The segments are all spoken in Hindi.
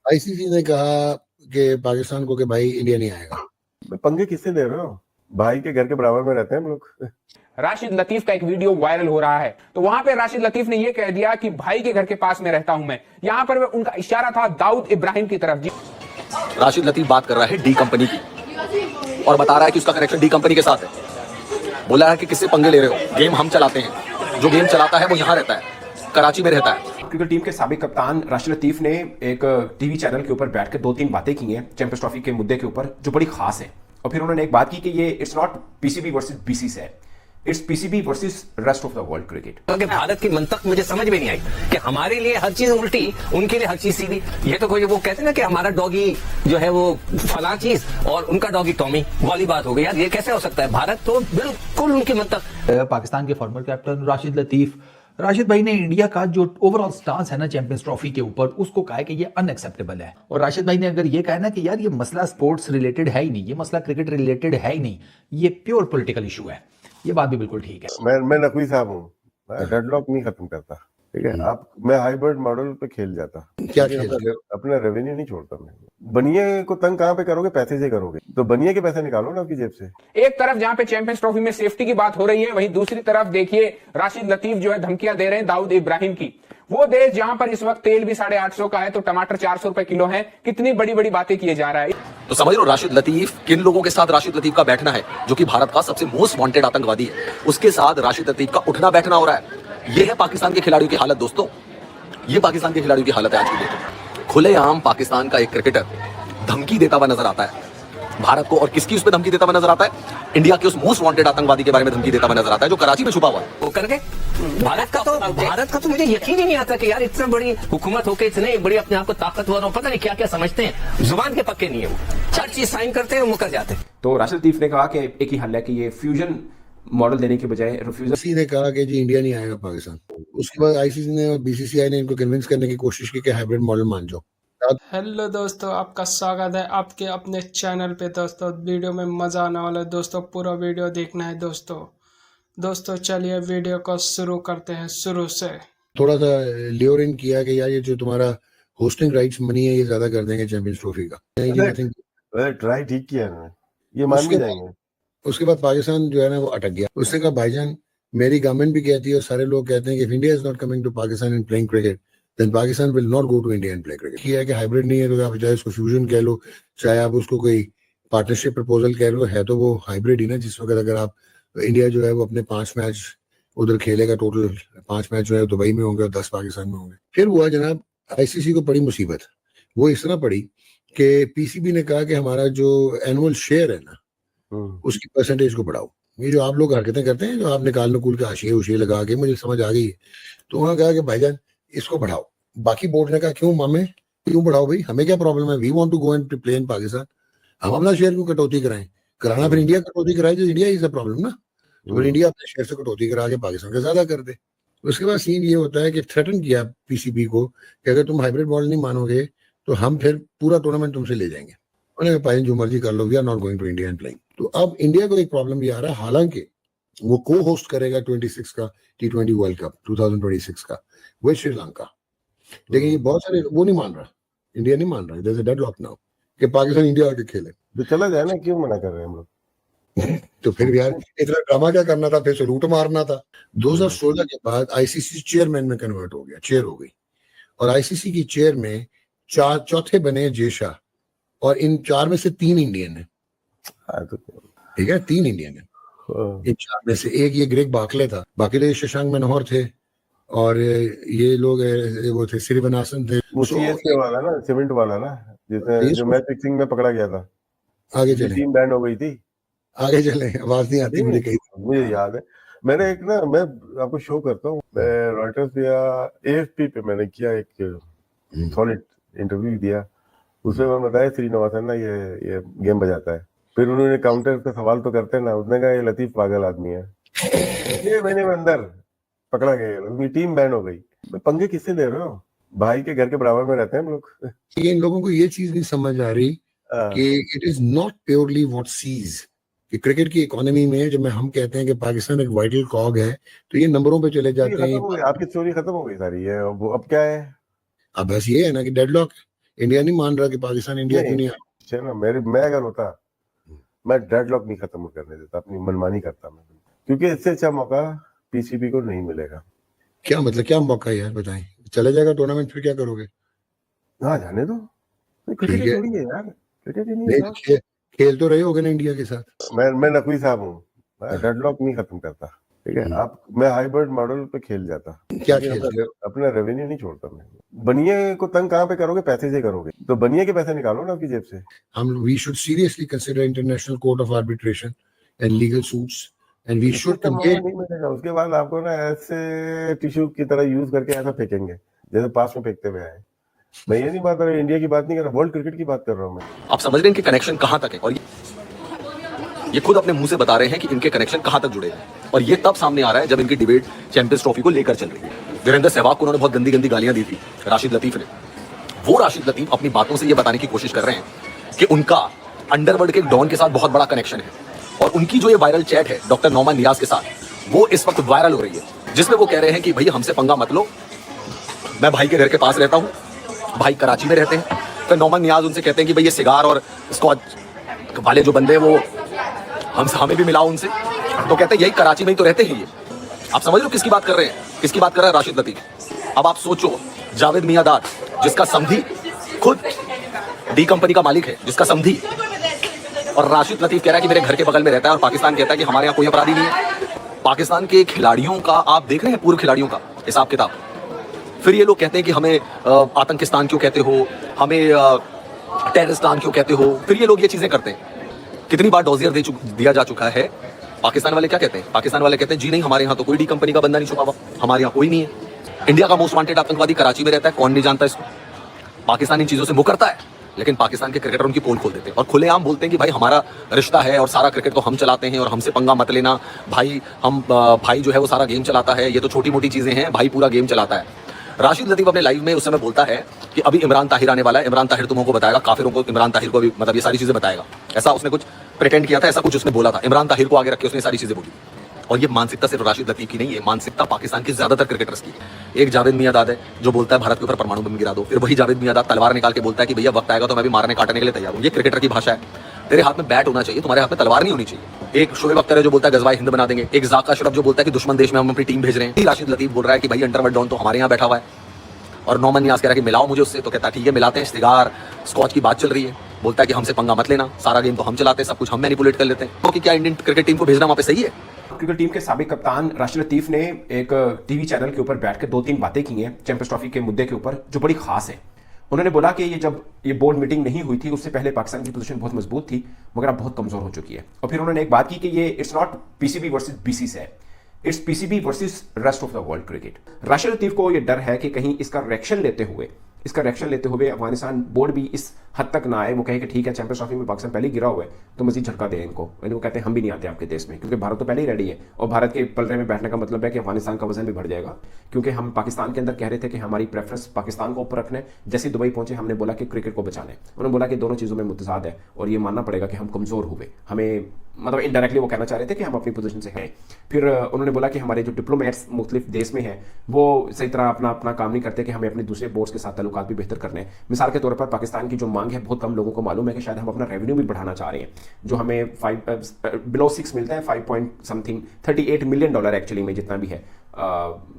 आईसीसी ने कहा कि पाकिस्तान को कि भाई इंडिया नहीं आएगा। पंगे किससे ले रहे हो? भाई के घर के बराबर में रहते हैं हम लोग। राशिद लतीफ का एक वीडियो वायरल हो रहा है, तो वहां पे राशिद लतीफ ने यह कह दिया कि भाई के घर के पास में रहता हूं मैं। यहां पर उनका इशारा था दाऊद इब्राहिम की तरफ। जी, राशिद लतीफ बात कर रहा है डी कंपनी की और बता रहा है कि उसका कनेक्शन डी कंपनी के साथ है। बोला है कि किससे पंगे ले रहे हो, गेम हम चलाते हैं, जो गेम चलाता है वो यहाँ रहता है, कराची में रहता है। क्रिकेट टीम के साबिक कप्तान राशिद लतीफ ने एक टीवी चैनल के ऊपर बैठकर 2-3 बातें की हैं चैंपियंस ट्रॉफी के मुद्दे के ऊपर, जो बड़ी खास है। और फिर उन्होंने एक बात की कि ये it's not PCB versus BCCI है, it's PCB versus rest of the world cricket. क्योंकि भारत की मंतक मुझे समझ में नहीं आई कि हमारे लिए हर चीज उल्टी, उनके लिए हर चीज सीधी। ये तो कोई वो कहते हैं ना कि हमारा डॉगी जो है वो फला चीज और उनका डॉगी टॉमी, वाली बात हो गई। यार ये कैसे हो सकता है? भारत तो बिल्कुल उनकी मंतक। पाकिस्तान के फॉर्मर कैप्टन राशिद लतीफ, राशिद भाई ने इंडिया का जो ओवरऑल स्टांस है ना चैंपियंस ट्रॉफी के ऊपर, उसको कहा है कि ये अनएक्सेप्टेबल है। और राशिद भाई ने अगर ये कहा ना कि यार ये मसला स्पोर्ट्स रिलेटेड है ही नहीं, ये मसला क्रिकेट रिलेटेड है ही नहीं, ये प्योर पॉलिटिकल इशू है, ये बात भी बिल्कुल ठीक है। मैं नकवी साहब हूँ, डेडलॉक नहीं खत्म करता, ठीक है। आप मैं हाइब्रिड मॉडल पे खेल जाता, क्या खेल? अपना रेवेन्यू नहीं छोड़ता मैं। बनिए को तंग कहाँ पे करोगे? पैसे से करोगे, तो बनिए के पैसे निकालो ना आपकी जेब से। एक तरफ जहां पे चैंपियंस ट्रॉफी में सेफ्टी की बात हो रही है, वहीं दूसरी तरफ देखिए राशिद लतीफ जो है धमकियां दे रहे हैं दाऊद इब्राहिम की। वो देश जहां पर इस वक्त तेल भी 850 का है तो टमाटर 400 रुपए किलो है। कितनी बड़ी बड़ी बातें किए जा रहा है। तो समझ लो राशिद लतीफ किन लोगों के साथ राशिद लतीफ का बैठना है, जो कि भारत का सबसे मोस्ट वांटेड आतंकवादी है, उसके साथ राशिद लतीफ का उठना बैठना हो रहा है। ये है पाकिस्तान के खिलाड़ियों की हालत दोस्तों, ये पाकिस्तान के खिलाड़ियों की हालत है आज की डेट। खुलेआम पाकिस्तान का एक क्रिकेटर धमकी देता हुआ नजर आता है भारत को, और किसकी उस पर धमकी देता हुआ नजर आता है? इंडिया के उस मोस्ट वांटेड आतंकवादी के बारे में धमकी देता हुआ नजर आता है जो कराची में छुपा हुआ है। वो करके भारत का तो मुझे यकीन ही नहीं आता कि यार इतना बड़ी हुकूमत होकर इतने बड़ी अपने आप को ताकतवर और पता नहीं क्या क्या समझते हैं, जुबान के पक्के नहीं है, वो हर चीज साइन करते हैं और मुकर जाते हैं। तो राशिद लतीफ ने कहा कि एक ही हल है कि ये फ्यूजन मॉडल देने के बजाय रिफ्यूजल। आईसीसी ने कहा कि जी इंडिया नहीं आएगा पाकिस्तान। उसके बाद आईसीसी ने और बीसीसीआई ने इनको कन्विंस करने की कोशिश की कि हाइब्रिड मॉडल मान जाओ। हेलो दोस्तों, आपका स्वागत है आपके अपने चैनल पे। दोस्तों वीडियो में मज़ा आने वाला है दोस्तों, पूरा वीडियो देखना है दोस्तों चलिए वीडियो को शुरू करते हैं शुरू से। थोड़ा सा लियोर इन किया कि यार ये जो तुम्हारा होस्टिंग राइट्स मनी है ये ज्यादा कर देंगे चैंपियंस ट्रॉफी का। ट्राई ठीक किया है, ये मान भी जाएंगे। उसके बाद पाकिस्तान जो है ना वो अटक गया। उसने कहा भाईजान मेरी गवर्नमेंट भी कहती है और सारे लोग कहते हैं कि India is not coming to Pakistan and playing cricket, then Pakistan will not go to India and play cricket. किया है कि हाइब्रिड नहीं है तो आप चाहे उसको फ्यूजन कह लो, चाहे आप उसको कोई पार्टनरशिप प्रपोजल कह लो, है तो वो हाइब्रिड ही ना। जिस वक्त अगर आप इंडिया जो है वो अपने 5 मैच उधर खेलेगा, टोटल 5 मैच जो है दुबई में होंगे और 10 पाकिस्तान में होंगे। फिर हुआ जनाब आईसीसी को बड़ी मुसीबत। वो इस तरह पड़ी कि पीसीबी ने कहा कि हमारा जो एनुअल शेयर है ना उसकी परसेंटेज को बढ़ाओ। ये जो आप लोग हरकतें करते हैं, जो आप निकाल नकूल के हाशिए उशिए लगा के, मुझे समझ आ गई है। तो उन्होंने कहा कि भाईजान इसको बढ़ाओ। बाकी बोर्ड ने कहा क्यों मामे, क्यों बढ़ाओ भाई, हमें क्या प्रॉब्लम है, we want to go and play in Pakistan. हम अपना शेयर क्यों कटौती कराएं? कराना फिर इंडिया कटौती कराए तो इंडिया इज अ प्रॉब्लम ना। तो फिर इंडिया अपने शेयर से कटौती करा के पाकिस्तान का ज्यादा कर दे। उसके बाद सीन ये होता है कि थ्रेटन किया पीसीबी को कि अगर तुम हाइब्रिड मॉडल नहीं मानोगे तो हम फिर पूरा टूर्नामेंट तुमसे ले जाएंगे। उन्होंने कहा जो मर्जी कर लो, we are not going to India and playing. तो अब इंडिया को एक प्रॉब्लम भी आ रहा है, हालांकि वो को होस्ट करेगा 26 का T20 वर्ल्ड कप 2026 का विद श्रीलंका, लेकिन ये बहुत सारे वो नहीं मान रहा, इंडिया नहीं मान रहा। There is a deadlock now कि पाकिस्तान इंडिया आके खेले। तो चला जाए ना, क्यों मना कर रहे हैं हम लोग? तो फिर यार इतना ड्रामा क्या करना था, फिर से रूट मारना था। 2016 के बाद आईसीसी चेयरमैन में कन्वर्ट हो गया, चेयर हो गई, और आईसीसी की चेयर में चौथे बने जेशा, और इन 4 में से 3 इंडियन है। ठीक है, 3 इंडियन है इन 4 में से। एक ये ग्रेग बाकले था, बाकी तो ये शशांक मनोहर थे और ये लोग वो थे श्रीवनासन थे। वाला ना, सीमेंट वाला ना, जिसने जो मैच फिक्सिंग में पकड़ा गया था। आगे चले, टीम बैन हो गई थी। आगे चले, आवाज नहीं आती मुझे कहीं। मुझे याद है, मैंने एक ना, मैं आपको शो करता हूँ, मैं रॉयटर्स या एएफपी पे मैंने किया एक सॉलिड इंटरव्यू दिया। उसमें मैं बताया श्रीनिवासन ना ये गेम बजाता है। फिर उन्होंने काउंटर पे सवाल तो करते ना, उसने कहा ये लतीफ पागल आदमी है। 6 महीने में अंदर पकड़ा गया, उनकी टीम बैन हो गई। पंगे किससे ले रहे हो? भाई के घर के बराबर में रहते हैं हम लोग। इन लोगों को ये चीज नहीं समझ आ रही कि it is not purely what sees कि क्रिकेट की इकोनॉमी में जब हम कहते हैं कि पाकिस्तान एक वाइटल कॉग है तो ये नंबरों पे चले जाते हैं। आपकी स्टोरी खत्म हो गई सारी है, वो अब क्या है? अब बस ये है ना कि डेडलॉक, इंडिया नहीं मान रहा कि पाकिस्तान इंडिया क्यों नहीं आ है ना, मैं अगर होता, मैं डेडलॉक नहीं खत्म करने देता, अपनी मनमानी करता मैं, क्योंकि इससे अच्छा मौका पीसीबी को नहीं मिलेगा। क्या मतलब, क्या मौका है यार, बताएं। चले जाएगा टूर्नामेंट, फिर क्या करोगे? हाँ जाने दो, क्रिकेट ठीक है, थोड़ी है यार, क्रिकेट ही नहीं नहीं है। खेल तो रहे होगे ना इंडिया के साथ। मैं नकवी साहब हूँ, मैं डेडलॉक नहीं खत्म करता, ठीक है। आप, मैं हाइब्रिड मॉडल पे खेल जाता, क्या लेकिन खेलते? अपना रेवेन्यू नहीं छोड़ता मैं। बनिए को तंग कहाँ पे करोगे, पैसे से करोगे, तो बनिए के पैसे निकालो ना आपकी जेब से। हम we should seriously consider international court of arbitration and legal suits and we should उसका मौका कंपेयर। नहीं मिलेगा, उसके बाद आपको ना ऐसे टिश्यू की तरह यूज करके ऐसा फेंकेंगे जैसे पास में फेंकते हुए आए। मैं ये नहीं बात कर रहा, इंडिया की बात नहीं कर रहा, वर्ल्ड क्रिकेट की बात कर रहा हूँ मैं। आप समझ रहे हैं इनके कनेक्शन कहां तक है, और ये खुद अपने मुंह से बता रहे हैं कि इनके कनेक्शन कहां तक जुड़े हैं। और ये तब सामने आ रहा है जब इनकी डिबेट चैंपियंस ट्रॉफी को लेकर चल रही है। वीरेंद्र सहवाग को उन्होंने बहुत गंदी गंदी गालियां दी थी राशिद लतीफ ने। वो राशिद लतीफ अपनी बातों से ये बताने की कोशिश कर रहे हैं कि उनका अंडरवर्ल्ड के डॉन के साथ बहुत बड़ा कनेक्शन है। और उनकी जो ये वायरल चैट है डॉक्टर नौमान नियाज के साथ, वो इस वक्त वायरल हो रही है, जिसमें वो कह रहे हैं कि भाई हमसे पंगा मत लो, मैं भाई के घर के पास रहता हूँ, भाई कराची में रहते हैं। फिर नौमान नियाज उनसे कहते हैं कि भाई ये सिगार और स्कॉच वाले जो बंदे हैं वो हमें भी मिलाओ उनसे। तो कहते हैं यही कराची में ही तो रहते हैं ये। आप समझ लो किसकी बात कर रहे हैं, किसकी बात कर रहा है राशिद लतीफ। अब आप सोचो, जावेद मियांदाद जिसका समधी खुद डी कंपनी का मालिक है, जिसका समधी, और राशिद लतीफ कह रहा है कि मेरे घर के बगल में रहता है, और पाकिस्तान कहता है कि हमारे यहाँ कोई अपराधी नहीं है। पाकिस्तान के खिलाड़ियों का आप देख रहे हैं, पूर्व खिलाड़ियों का हिसाब किताब। फिर ये लोग कहते हैं कि हमें आतंकिस्तान क्यों कहते हो, हमें टेररिस्तान क्यों कहते हो। फिर ये लोग ये चीजें करते हैं। कितनी बार डॉजियर दिया जा चुका है। पाकिस्तान वाले क्या कहते हैं, पाकिस्तान वाले कहते हैं जी नहीं, हमारे यहाँ तो कोई डी कंपनी का बंदा नहीं छुपा हुआ, हमारे यहाँ कोई नहीं है। इंडिया का मोस्ट वांटेड आतंकवादी कराची में रहता है, कौन नहीं जानता इसको। पाकिस्तान इन चीजों से मुंह करता है, लेकिन पाकिस्तान के क्रिकेटर उनकी पोल खोल देते हैं और खुलेआम बोलते हैं कि भाई हमारा रिश्ता है और सारा क्रिकेट तो हम चलाते हैं और हमसे पंगा मत लेना भाई। भाई जो है वो सारा गेम चलाता है, ये तो छोटी मोटी चीजें हैं, भाई पूरा गेम चलाता है। राशिद लतीफ अपने लाइव में उस समय बोलता है कि अभी इमरान ताहिर आने वाला है, इमरान ताहिर तुमको बताएगा, काफिरों को इमरान ताहिर को भी मतलब ये सारी चीजें बताएगा। ऐसा उसने कुछ प्रिटेंड किया था, ऐसा कुछ उसने बोला था। इमरान ताहिर को आगे रख के उसने सारी चीजें बोली। और ये मानसिकता सिर्फ राशिद लतीफ की नहीं है, मानसिकता पाकिस्तान के ज्यादातर क्रिकेटर्स की है। एक जावेद मियांदाद है जो बोलता है भारत के ऊपर परमाणु बम गिरा दो, फिर वही जावेद मियांदाद तलवार निकाल के बोलता है कि भैया वक्त आएगा तो मैं भी मारने काटने के लिए तैयार हूँ। ये क्रिकेटर की भाषा है। तेरे हाथ में बैट होना चाहिए, तुम्हारे हाथ में तलवार नहीं होनी चाहिए। एक शोएब अख्तर है जो बोलता है गजवाए हिंद बना देंगे, एक जाका अशरफ जो बोलता है कि दुश्मन देश में हम अपनी टीम भेज रहे हैं। राशिद लतीफ बोल रहा है कि भाई अंडरवर्ल्ड डॉन तो हमारे यहाँ बैठा हुआ है। और नौमान नियाज कह रहा है कि मिलाओ मुझे उससे, तो कहता है ठीक है मिलाते हैं। सिगार स्कॉच की बात चल रही है, बोलता है कि हमसे पंगा मत लेना, सारा गेम तो हम चलाते हैं, सब कुछ हम मैनिपुलेट कर लेते हैं। तो क्या इंडियन क्रिकेट टीम को भेजना वहां पे सही है? क्रिकेट टीम के साबिक कप्तान राशिद लतीफ ने एक टीवी चैनल के ऊपर बैठ के 2-3 बातें की हैं चैंपियंस ट्रॉफी के मुद्दे के ऊपर जो बड़ी खास है। उन्होंने बोला कि जब ये बोर्ड मीटिंग नहीं हुई थी उससे पहले पाकिस्तान की पोजीशन बहुत मजबूत थी, मगर अब बहुत कमजोर हो चुकी है। और फिर उन्होंने एक बात की कि ये it's not PCB versus BCCI है, it's PCB versus rest of the world cricket. Rashid Latif को ये डर है कि कहीं इसका रिएक्शन लेते हुए अफगानिस्तान बोर्ड भी इस हद तक ना आए, वो कहे कि ठीक है चैंपियंस ट्रॉफी में पाकिस्तान पहले गिरा हुआ है तो मजीद झटका दें इनको। यानी वो कहते हैं हम भी नहीं आते आपके देश में, क्योंकि भारत तो पहले ही रेडी है। और भारत के पलड़े में बैठने का मतलब है कि अफगानिस्तान का वजन भी बढ़ जाएगा, क्योंकि हम पाकिस्तान के अंदर कह रहे थे कि हमारी प्रेफरेंस पाकिस्तान को ऊपर रखने। जैसे दुबई पहुंचे हमने बोला कि क्रिकेट को बचाने, उन्होंने बोला कि दोनों चीज़ों में मुतजाद है और ये मानना पड़ेगा कि हम कमज़ोर हुए। हमें मतलब इनडायरेक्टली वो कहना चाह रहे थे कि हम अपनी पोजीशन से हैं। फिर उन्होंने बोला कि हमारे जो डिप्लोमेट्स मुख्तलिफ देश में हैं वो सही तरह अपना काम नहीं करते, कि हमें अपने दूसरे बोर्ड्स के साथ ताल्लुकात भी बेहतर करने। मिसाल के तौर पर पाकिस्तान की जो मांग है बहुत कम लोगों को मालूम है कि शायद हम अपना रेवेन्यू भी बढ़ाना चाह रहे हैं। जो हमें बिलो 6 मिलता है, 5 पॉइंट समथिंग $38 मिलियन एक्चुअली में जितना भी है,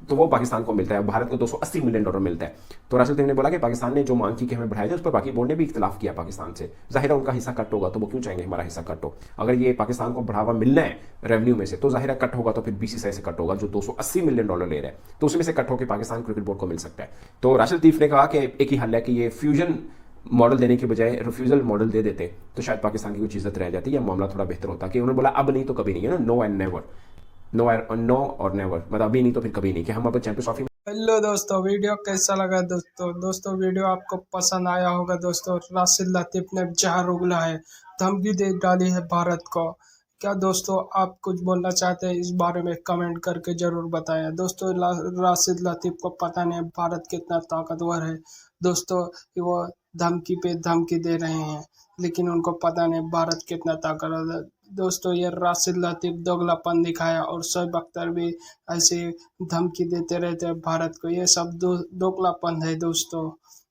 तो वो पाकिस्तान को मिलता है। भारत को $280 मिलियन मिलता है। तो राशिद लतीफ ने बोला कि पाकिस्तान ने जो मांग की कि हमें बढ़ाया जाए, उस पर बाकी बोर्ड ने भी इख्तिलाफ किया पाकिस्तान से। जाहिर है उनका हिस्सा कट होगा तो वो क्यों चाहेंगे हमारा हिस्सा कट हो। अगर ये पाकिस्तान को बढ़ावा मिलना है रेवेन्यू में से तो जाहिर है कट होगा, तो फिर बीसीसीआई से कट होगा जो $280 मिलियन ले रहा है, तो उसमें से कट होकर पाकिस्तान क्रिकेट बोर्ड को मिल सकता है। तो राशिद लतीफ ने कहा कि एक ही हल है कि ये फ्यूजन मॉडल देने के बजाय रिफ्यूजल मॉडल दे देते तो शायद पाकिस्तान की कुछ इज्जत रह जाती या मामला थोड़ा बेहतर होता। कि उन्होंने बोला अब नहीं तो कभी नहीं है ना, नो एंड नेवर, नो और नेवर, मतलब अभी नहीं तो फिर कभी नहीं, कि हम अब चैंपियंस ट्रॉफी। हेलो दोस्तों, वीडियो कैसा लगा दोस्तों वीडियो आपको पसंद आया होगा दोस्तों। राशिद लतीफ ने जहर उगला है, धमकी दे डाली है भारत को। क्या दोस्तों आप कुछ बोलना चाहते हैं इस बारे में कमेंट करके ज़रूर बताएं दोस्तों। राशिद लतीफ को पता नहीं भारत कितना ताकतवर है दोस्तों, वो धमकी पे धमकी दे रहे हैं, लेकिन उनको पता नहीं भारत कितना ताकतवर है दोस्तों। ये राशिद लतीफ दोगलापन दिखाया और शोएब अख्तर भी ऐसे धमकी देते रहते हैं भारत को। ये सब दोगलापन है दोस्तों।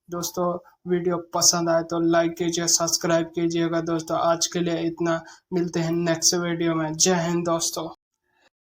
दोस्तों वीडियो पसंद आए तो लाइक कीजिए, सब्सक्राइब कीजिएगा दोस्तों। आज के लिए इतना, मिलते हैं नेक्स्ट वीडियो में। जय हिंद दोस्तों।